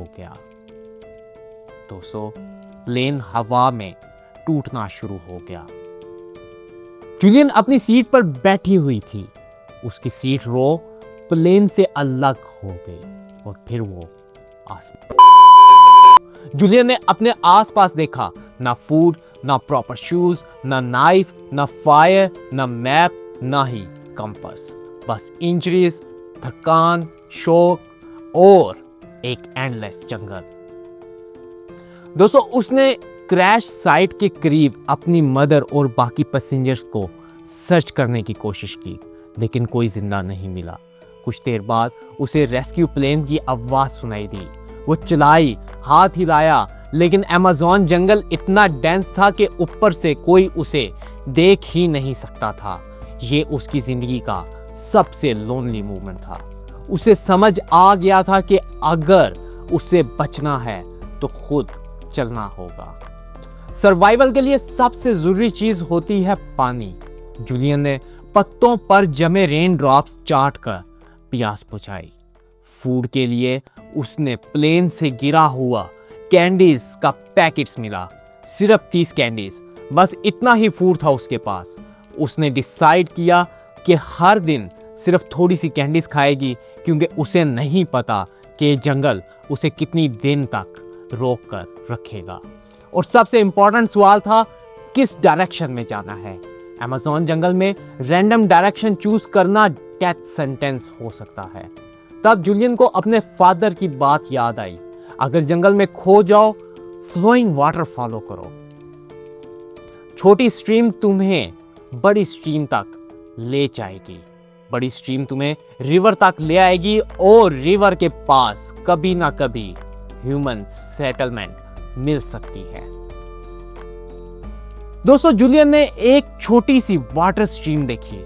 हो गया। दोस्तों, प्लेन हवा में टूटना शुरू हो गया। जूलियन अपनी सीट पर बैठी हुई थी। उसकी सीट रो प्लेन से अलग हो गई और फिर वो आसमान। जूलियन ने अपने आसपास देखा, ना फूड, ना प्रॉपर शूज, ना नाइफ, ना फायर, ना मैप, ना ही कंपास। बस इंजरीज, थकान, शोक और एक एंडलेस जंगल। दोस्तों, उसने क्रैश साइट के करीब अपनी मदर और बाकी पैसेंजर्स को सर्च करने की कोशिश की, लेकिन कोई जिंदा नहीं मिला। कुछ देर बाद उसे रेस्क्यू प्लेन की आवाज सुनाई दी। वो चिल्लाई, हाथ हिलाया, लेकिन अमेज़न जंगल इतना डेंस था कि ऊपर से कोई उसे देख ही नहीं सकता था। ये उसकी जिंदगी का सबसे लोनली मोमेंट था। उसे समझ आ गया था कि अगर उसे बचना है तो खुद चलना होगा। सर्वाइवल के लिए सबसे जरूरी चीज होती है पानी। जूलियन ने पत्तों पर जमे रेन ड्रॉप्स चाट कर प्यास बुझाई। फूड के लिए उसने प्लेन से गिरा हुआ कैंडीज का पैकेट्स मिला, सिर्फ 30 कैंडीज, बस इतना ही फूड था उसके पास। उसने डिसाइड किया कि हर दिन सिर्फ थोड़ी सी कैंडीज खाएगी, क्योंकि उसे नहीं पता कि जंगल उसे कितनी दिन तक रोक कर रखेगा। और सबसे इंपॉर्टेंट सवाल था, किस डायरेक्शन में जाना है। अमेज़न जंगल में रैंडम डायरेक्शन चूज करना डेथ सेंटेंस हो सकता है। तब जूलियन को अपने फादर की बात याद आई, अगर जंगल में खो जाओ, फ्लोइंग वाटर फॉलो करो। छोटी स्ट्रीम तुम्हें बड़ी स्ट्रीम तक ले जाएगी, बड़ी स्ट्रीम तुम्हें रिवर तक ले आएगी, और रिवर के पास कभी ना कभी ह्यूमन सेटलमेंट मिल सकती है। दोस्तों, जूलियन ने एक छोटी सी वाटर स्ट्रीम देखी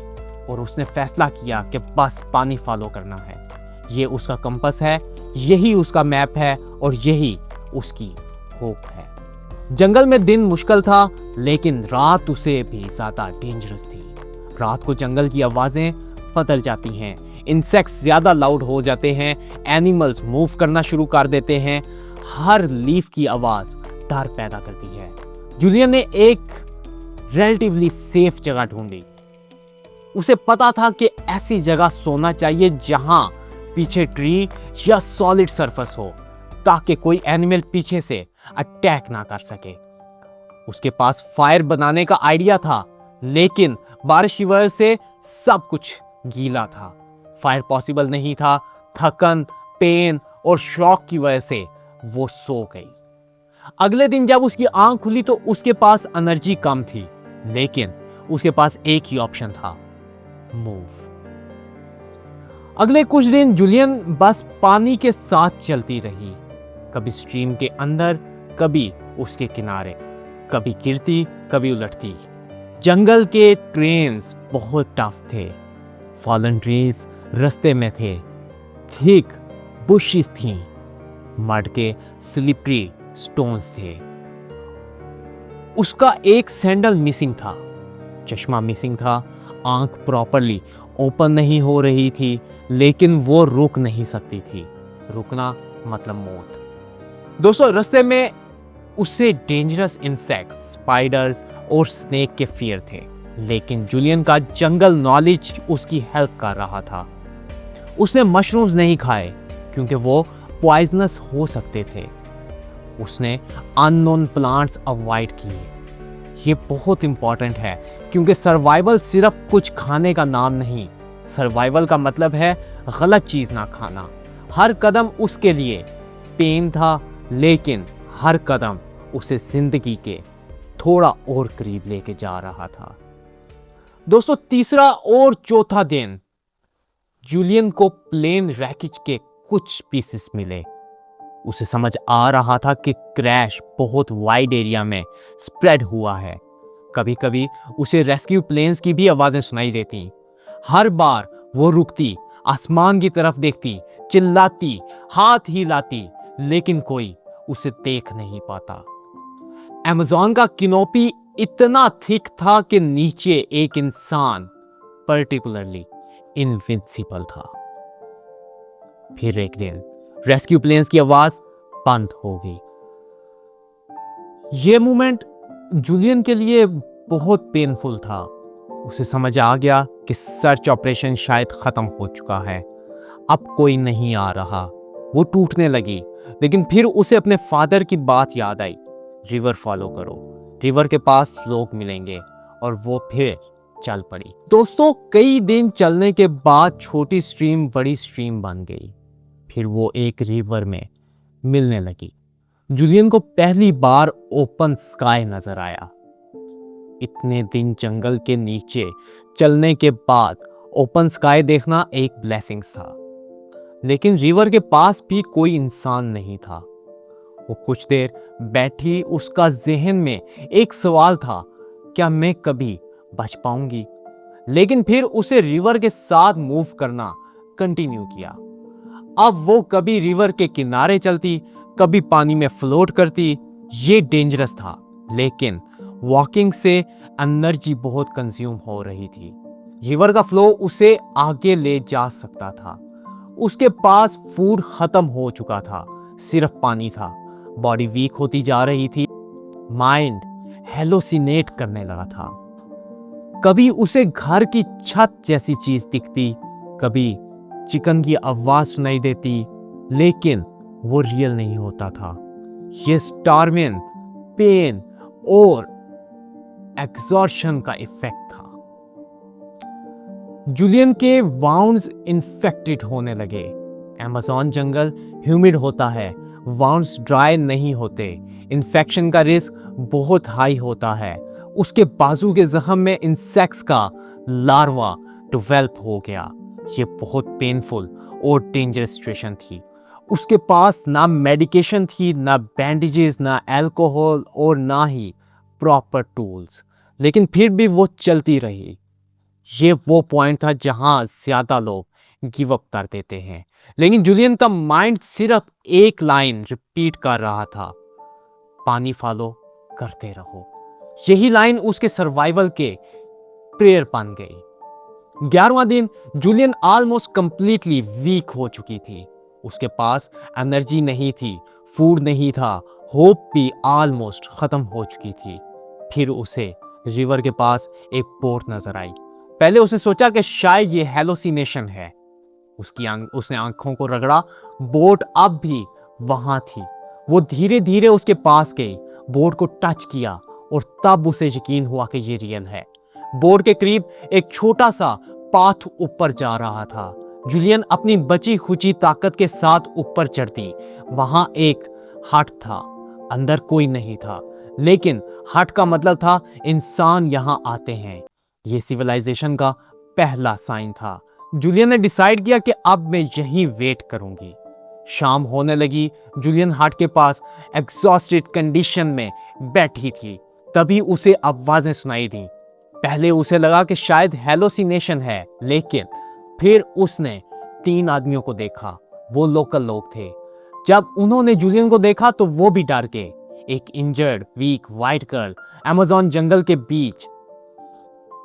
और उसने फैसला किया कि बस पानी फॉलो करना है। ये उसका कंपास है, यही उसका मैप है और यही उसकी होप है। जंगल में दिन मुश्किल था, लेकिन रात उसे भी ज्यादा डेंजरस थी। रात को जंगल की आवाजें बदल जाती हैं, इंसेक्ट्स ज्यादा लाउड हो जाते हैं, एनिमल्स मूव करना शुरू कर देते हैं, हर लीफ की आवाज डर पैदा करती है। जूलियन ने एक रिलेटिवली सेफ जगह ढूंढी। उसे पता था कि ऐसी जगह सोना चाहिए जहां पीछे ट्री या सॉलिड सरफेस हो, ताकि कोई एनिमल पीछे से अटैक ना कर सके। उसके पास फायर बनाने का आइडिया था, लेकिन बारिश की वजह से सब कुछ गीला था। फायर पॉसिबल नहीं था। थकन, पेन और शॉक की वजह से वो सो गई। अगले दिन जब उसकी आंख खुली तो उसके पास एनर्जी कम थी, लेकिन उसके पास एक ही ऑप्शन था, मूव। अगले कुछ दिन जूलियन बस पानी के साथ चलती रही, कभी स्ट्रीम के अंदर, कभी उसके किनारे, कभी गिरती, कभी उलटती। जंगल के ट्रेन्स बहुत टफ थे, फॉलन ट्रीज रास्ते में थे, थिक बुशेस थीं, मड के स्लिपरी स्टोन्स थे। उसका एक सैंडल मिसिंग था, चश्मा मिसिंग था, आंख प्रॉपरली ओपन नहीं हो रही थी, लेकिन वो रुक नहीं सकती थी। रुकना मतलब मौत। दोस्तों, रास्ते में उसे डेंजरस इंसेक्ट्स, स्पाइडर्स और स्नेक के फियर थे, लेकिन जूलियन का जंगल नॉलेज उसकी हेल्प कर रहा था। उसने मशरूम्स नहीं खाए क्योंकि वो पॉइजनस हो सकते थे। उसने अननोन प्लांट्स अवॉइड किए। ये बहुत इंपॉर्टेंट है, क्योंकि सर्वाइवल सिर्फ कुछ खाने का नाम नहीं। सर्वाइवल का मतलब है गलत चीज ना खाना। हर कदम उसके लिए पेन था, लेकिन हर कदम उसे जिंदगी के थोड़ा और करीब लेके जा रहा था। दोस्तों, तीसरा और चौथा दिन जूलियन को प्लेन रैकेज के कुछ पीसेस मिले। उसे समझ आ रहा था कि क्रैश बहुत वाइड एरिया में स्प्रेड हुआ है। कभी कभी उसे रेस्क्यू प्लेन्स की भी आवाजें सुनाई देती। हर बार वो रुकती, आसमान की तरफ देखती, चिल्लाती, हाथ हिलाती, लेकिन कोई उसे देख नहीं पाता। अमेज़न का किनोपी इतना थिक था कि नीचे एक इंसान पर्टिकुलरली इनविंसिबल था। फिर एक दिन रेस्क्यू प्लेन्स की आवाज बंद हो गई। ये मोमेंट जूलियन के लिए बहुत पेनफुल था। उसे समझ आ गया कि सर्च ऑपरेशन शायद खत्म हो चुका है, अब कोई नहीं आ रहा। वो टूटने लगी, लेकिन फिर उसे अपने फादर की बात याद आई, रिवर फॉलो करो, रिवर के पास लोग मिलेंगे, और वो फिर चल पड़ी। दोस्तों, कई दिन चलने के बाद छोटी स्ट्रीम बड़ी स्ट्रीम बन गई। फिर वो एक रिवर में मिलने लगी। जूलियन को पहली बार ओपन स्काई नजर आया। इतने दिन जंगल के नीचे चलने के बाद ओपन स्काई देखना एक ब्लेसिंग्स था। लेकिन रिवर के पास भी कोई इंसान नहीं था। वो कुछ देर बैठी, उसका जहन में एक सवाल था, क्या मैं कभी बच पाऊंगी? लेकिन फिर उसे रिवर के साथ मूव करना कंटिन्यू किया। अब वो कभी रिवर के किनारे चलती, कभी पानी में फ्लोट करती। ये डेंजरस था, लेकिन वॉकिंग से एनर्जी बहुत कंज्यूम हो रही थी। रिवर का फ्लो उसे आगे ले जा सकता था। उसके पास फूड खत्म हो चुका था, सिर्फ पानी था। बॉडी वीक होती जा रही थी, माइंड हेलोसिनेट करने लगा था। कभी उसे घर की छत जैसी चीज दिखती, कभी चिकन की आवाज सुनाई देती, लेकिन वो रियल नहीं होता था। ये स्टार्विंग, पेन और एग्जॉर्शन का इफेक्ट था। जूलियन के वाउंड्स इन्फेक्टेड होने लगे। अमेज़न जंगल ह्यूमिड होता है, वाउंड्स ड्राई नहीं होते, इन्फेक्शन का रिस्क बहुत हाई होता है। उसके बाजू के जख्म में इंसेक्ट्स का लार्वा डेवलप हो गया। ये बहुत पेनफुल और डेंजरस सिचुएशन थी। उसके पास ना मेडिकेशन थी, ना बैंडेजेस, ना अल्कोहल और ना ही प्रॉपर टूल्स। लेकिन फिर भी वो चलती रही। ये वो पॉइंट था जहां ज्यादा लोग गिव अप कर देते हैं, लेकिन जूलियन का माइंड सिर्फ एक लाइन रिपीट कर रहा था, पानी फॉलो करते रहो। यही लाइन उसके सर्वाइवल के प्रेयर बन गई। 11वां दिन जूलियन ऑलमोस्ट कंप्लीटली वीक हो चुकी थी। उसके पास एनर्जी नहीं थी, फूड नहीं था, होप भी ऑलमोस्ट खत्म हो चुकी थी। फिर उसे रिवर के पास एक बोट नजर आई। पहले उसने सोचा कि शायद ये हेलोसिनेशन है। उसने आंखों को रगड़ा, बोट अब भी वहां थी। वो धीरे धीरे उसके पास गई, बोट को टच किया, और तब उसे यकीन हुआ कि ये रियल है। बोट के करीब एक छोटा सा पाथ ऊपर जा रहा था। जूलियन अपनी बची खुची ताकत के साथ ऊपर चढ़ती। वहां एक हट था, अंदर कोई नहीं था, लेकिन हट का मतलब था इंसान यहां आते हैं। यह सिविलाइजेशन का पहला साइन था। जूलियन ने डिसाइड किया कि अब मैं यहीं वेट करूंगी। शाम होने लगी। जूलियन हट के पास एग्जॉस्टेड कंडीशन में बैठी थी। तभी उसे आवाजें सुनाई दी। पहले उसे लगा कि शायद हेलोसिनेशन है, लेकिन फिर उसने 3 आदमियों को देखा। वो लोकल लोग थे। जब उन्होंने जूलियन को देखा तो वो भी डर गए। एक injured weak white girl Amazon जंगल के बीच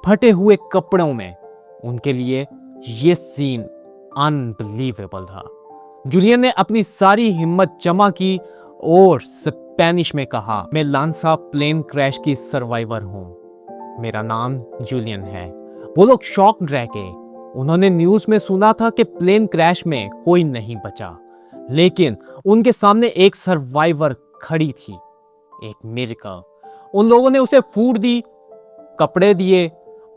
फटे हुए कपड़ों में। उनके लिए ये सीन अनबिलीवेबल था। जूलियन ने अपनी सारी हिम्मत जमा की और स्पेनिश में कहा, मैं लांसा प्लेन क्रैश की सर्वाइवर हूं, मेरा नाम जूलियन है। वो लोग शॉक्ड रह गए। उन्होंने न्यूज में सुना था कि प्लेन क्रैश में कोई नहीं बचा, लेकिन उनके सामने एक सर्वाइवर खड़ी थी, एक मिरेकल। उन लोगों ने उसे फूड दी, कपड़े दिए,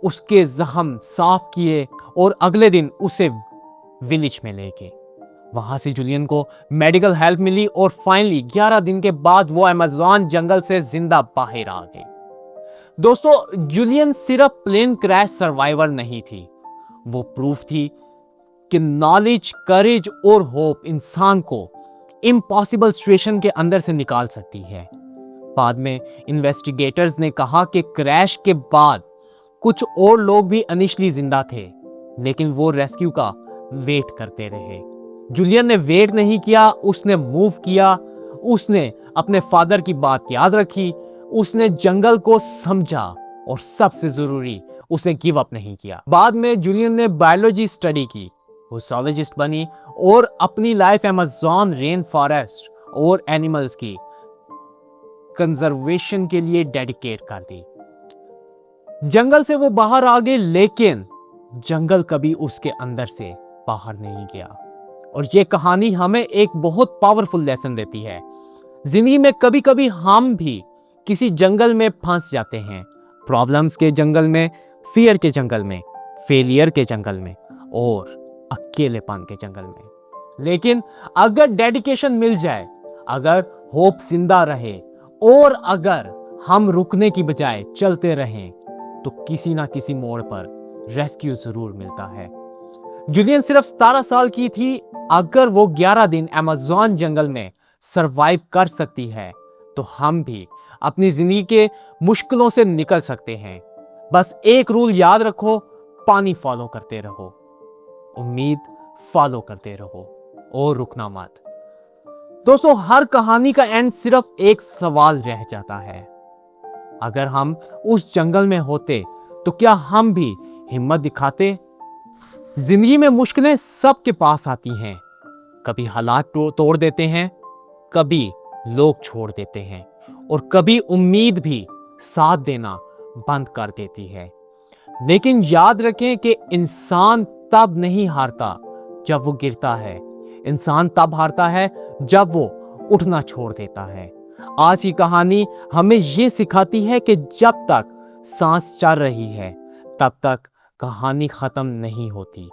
उसके जख्म साफ किए और अगले दिन उसे विलेज में ले गए। वहां से जूलियन को मेडिकल हेल्प मिली और फाइनली 11 दिन के बाद वो अमेज़न जंगल से जिंदा बाहर आ गई। दोस्तों, जूलियन सिर्फ प्लेन क्रैश सर्वाइवर नहीं थी, वो प्रूफ थी कि नॉलेज, करेज और होप इंसान को इम्पॉसिबल सिचुएशन के अंदर से निकाल सकती है। बाद में इन्वेस्टिगेटर्स ने कहा कि क्रैश के बाद कुछ और लोग भी इनिशियली जिंदा थे, लेकिन वो रेस्क्यू का वेट करते रहे। जूलियन ने वेट नहीं किया, उसने मूव किया। उसने अपने फादर की बात याद रखी, उसने जंगल को समझा और सबसे जरूरी, उसने गिव अप नहीं किया। बाद में जूलियन ने बायोलॉजी स्टडी की, वो zoologist बनी और अपनी लाइफ अमेज़न रेन फॉरेस्ट और एनिमल्स की कंजर्वेशन के लिए डेडिकेट कर दी। जंगल से वो बाहर आ गए, लेकिन जंगल कभी उसके अंदर से बाहर नहीं गया। और ये कहानी हमें एक बहुत पावरफुल लेसन देती है। जिंदगी में कभी कभी हम भी किसी जंगल में फंस जाते हैं, प्रॉब्लम्स के जंगल में, फियर के जंगल में, फेलियर के जंगल में और अकेलेपन के जंगल में। लेकिन अगर डेडिकेशन मिल जाए, अगर होप जिंदा रहे और अगर हम रुकने की बजाय चलते रहें, तो किसी ना किसी मोड़ पर रेस्क्यू जरूर मिलता है। जूलियन सिर्फ 17 साल की थी। अगर वो 11 दिन अमेज़न जंगल में सरवाइव कर सकती है, तो हम भी अपनी जिंदगी के मुश्किलों से निकल सकते हैं। बस एक रूल याद रखो, पानी फॉलो करते रहो, उम्मीद फॉलो करते रहो और रुकना मत। दोस्तों, हर कहानी का एंड सिर्फ एक सवाल रह जाता है। अगर हम उस जंगल में होते तो क्या हम भी हिम्मत दिखाते? जिंदगी में मुश्किलें सबके पास आती हैं। कभी हालात तोड़ देते हैं, कभी लोग छोड़ देते हैं और कभी उम्मीद भी साथ देना बंद कर देती है। लेकिन याद रखें कि इंसान तब नहीं हारता जब वो गिरता है, इंसान तब हारता है जब वो उठना छोड़ देता है। आज की कहानी हमें ये सिखाती है कि जब तक सांस चल रही है, तब तक कहानी खत्म नहीं होती।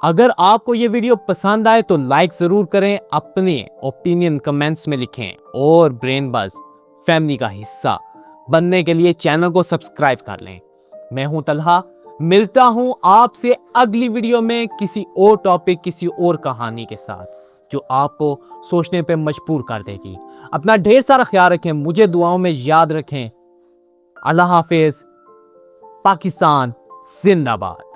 अगर आपको ये वीडियो पसंद आए तो लाइक जरूर करें, अपने ओपिनियन कमेंट्स में लिखें और ब्रेन बज़ फैमिली का हिस्सा बनने के लिए चैनल को सब्सक्राइब कर लें। मैं हूं तलहा, मिलता हूं आपसे अगली वीडियो में किसी और टॉपिक, किसी और कहानी के साथ जो आपको सोचने पे मजबूर कर देगी। अपना ढेर सारा ख्याल रखें, मुझे दुआओं में याद रखें। अल्लाह हाफिज। पाकिस्तान जिंदाबाद।